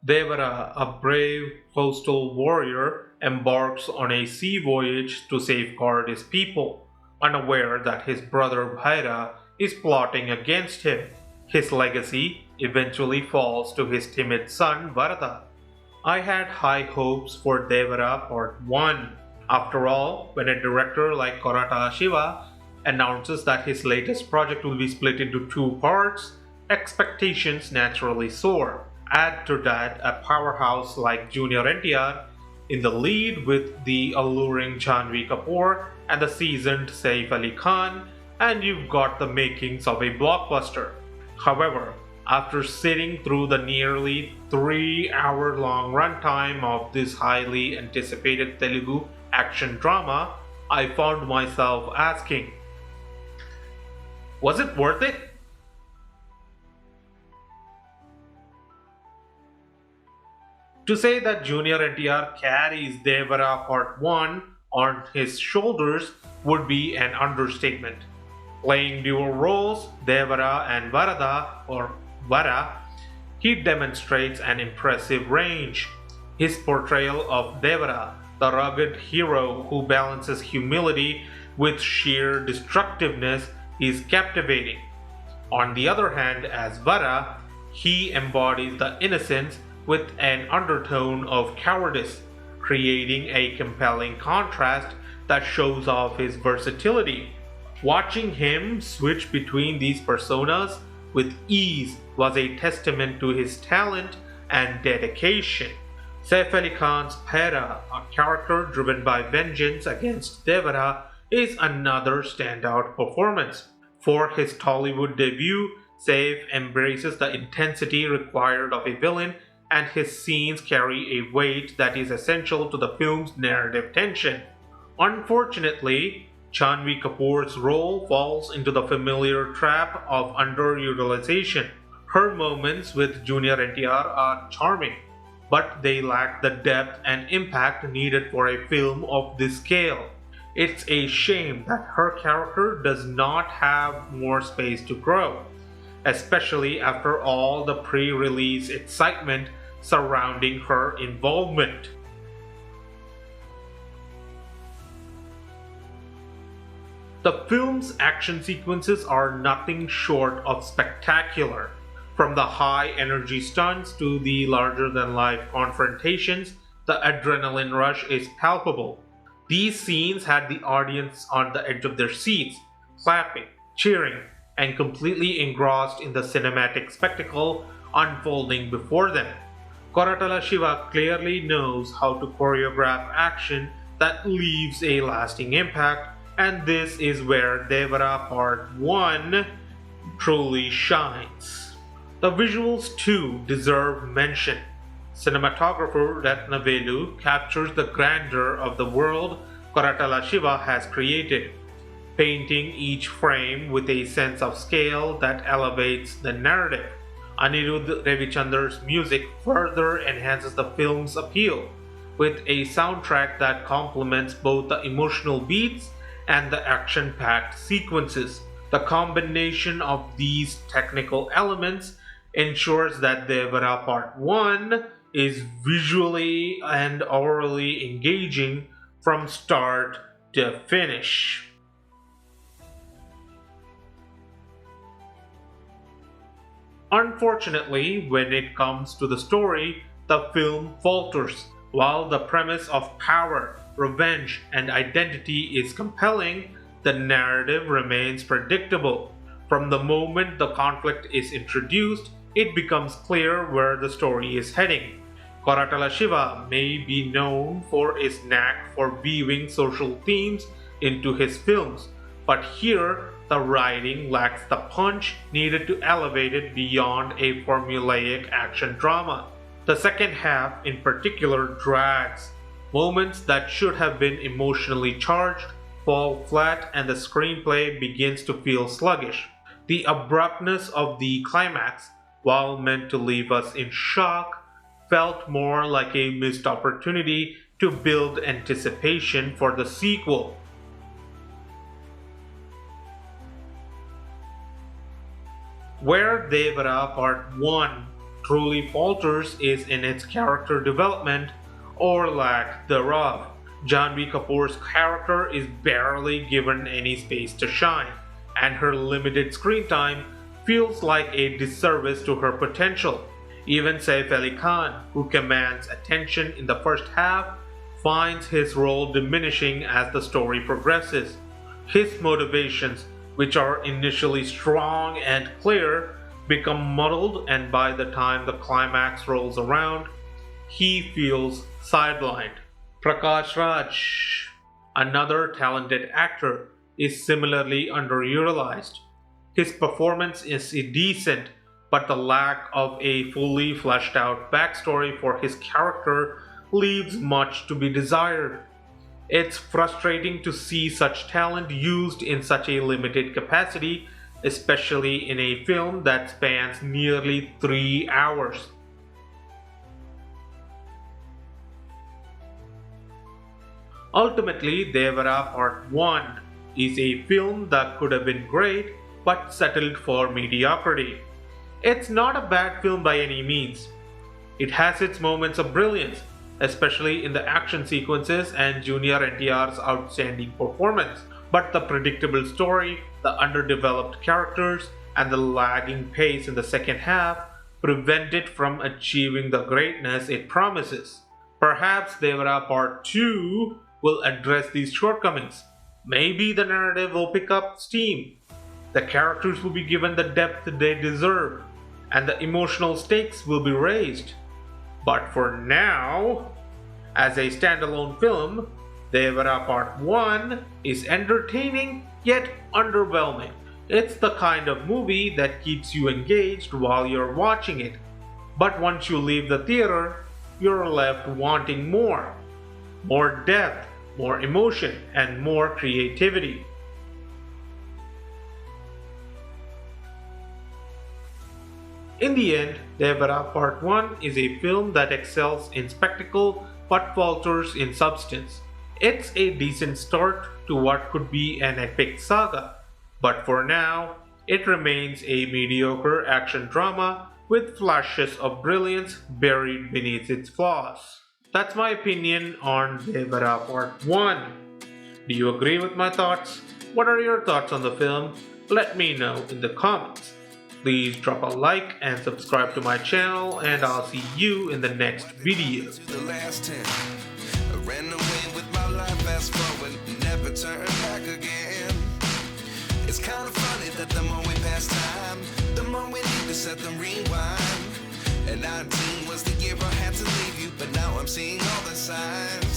Devara, a brave coastal warrior, embarks on a sea voyage to safeguard his people, unaware that his brother Bhaira is plotting against him. His legacy eventually falls to his timid son Varada. I had high hopes for Devara Part 1. After all, when a director like Koratala Shiva announces that his latest project will be split into two parts, expectations naturally soar. Add to that a powerhouse like Junior NTR in the lead with the alluring Janvi Kapoor and the seasoned Saif Ali Khan, and you've got the makings of a blockbuster. However, after sitting through the nearly 3 hour long runtime of this highly anticipated Telugu action drama, I found myself asking, was it worth it? To say that Junior NTR carries Devara Part 1 on his shoulders would be an understatement. Playing dual roles, Devara and Varada or Vara, he demonstrates an impressive range. His portrayal of Devara, the rugged hero who balances humility with sheer destructiveness, is captivating. On the other hand, as Vara, he embodies the innocence with an undertone of cowardice, creating a compelling contrast that shows off his versatility. Watching him switch between these personas with ease was a testament to his talent and dedication. Saif Ali Khan's Pera, a character driven by vengeance against Devara, is another standout performance. For his Tollywood debut, Saif embraces the intensity required of a villain, and his scenes carry a weight that is essential to the film's narrative tension. Unfortunately, Janvi Kapoor's role falls into the familiar trap of underutilization. Her moments with Junior NTR are charming, but they lack the depth and impact needed for a film of this scale. It's a shame that her character does not have more space to grow, especially after all the pre-release excitement surrounding her involvement. The film's action sequences are nothing short of spectacular. From the high energy stunts to the larger than life confrontations, the adrenaline rush is palpable. These scenes had the audience on the edge of their seats, clapping, cheering, and completely engrossed in the cinematic spectacle unfolding before them. Koratala Shiva clearly knows how to choreograph action that leaves a lasting impact, and this is where Devara Part 1 truly shines. The visuals too deserve mention. Cinematographer Ratnavelu captures the grandeur of the world Koratala Shiva has created, painting each frame with a sense of scale that elevates the narrative. Anirudh Ravichander's music further enhances the film's appeal, with a soundtrack that complements both the emotional beats and the action-packed sequences. The combination of these technical elements ensures that Devara Part 1 is visually and orally engaging from start to finish. Unfortunately, when it comes to the story, the film falters. While the premise of power, revenge, and identity is compelling, the narrative remains predictable. From the moment the conflict is introduced, it becomes clear where the story is heading. Koratala Shiva may be known for his knack for weaving social themes into his films, but here the writing lacks the punch needed to elevate it beyond a formulaic action drama. The second half, in particular, drags. Moments that should have been emotionally charged fall flat, and the screenplay begins to feel sluggish. The abruptness of the climax, while meant to leave us in shock, felt more like a missed opportunity to build anticipation for the sequel. Where Devara Part 1 truly falters is in its character development or lack thereof. Janvi Kapoor's character is barely given any space to shine, and her limited screen time feels like a disservice to her potential. Even Saif Ali Khan, who commands attention in the first half, finds his role diminishing as the story progresses. His motivations, which are initially strong and clear, become muddled, and by the time the climax rolls around, he feels sidelined. Prakash Raj, another talented actor, is similarly underutilized. His performance is decent, but the lack of a fully fleshed out backstory for his character leaves much to be desired. It's frustrating to see such talent used in such a limited capacity, especially in a film that spans nearly 3 hours. Ultimately, Devara Part 1 is a film that could have been great but settled for mediocrity. It's not a bad film by any means. It has its moments of brilliance, especially in the action sequences and Junior NTR's outstanding performance. But the predictable story, the underdeveloped characters, and the lagging pace in the second half prevent it from achieving the greatness it promises. Perhaps Devara Part 2 will address these shortcomings. Maybe the narrative will pick up steam, the characters will be given the depth they deserve, and the emotional stakes will be raised. But for now, as a standalone film, Devara Part 1 is entertaining yet underwhelming. It's the kind of movie that keeps you engaged while you're watching it, but once you leave the theater, you're left wanting more. More depth, more emotion, and more creativity. In the end, Devara Part 1 is a film that excels in spectacle but falters in substance. It's a decent start to what could be an epic saga, but for now, it remains a mediocre action drama with flashes of brilliance buried beneath its flaws. That's my opinion on Devara Part 1. Do you agree with my thoughts? What are your thoughts on the film? Let me know in the comments. Please drop a like and subscribe to my channel, and I'll see you in the next video. I ran away with my life, fast forward, never turn back again. It's kind of funny that the more we pass time, the more we need to set the rewind. And 19 was the year I had to leave you, but now I'm seeing all the signs.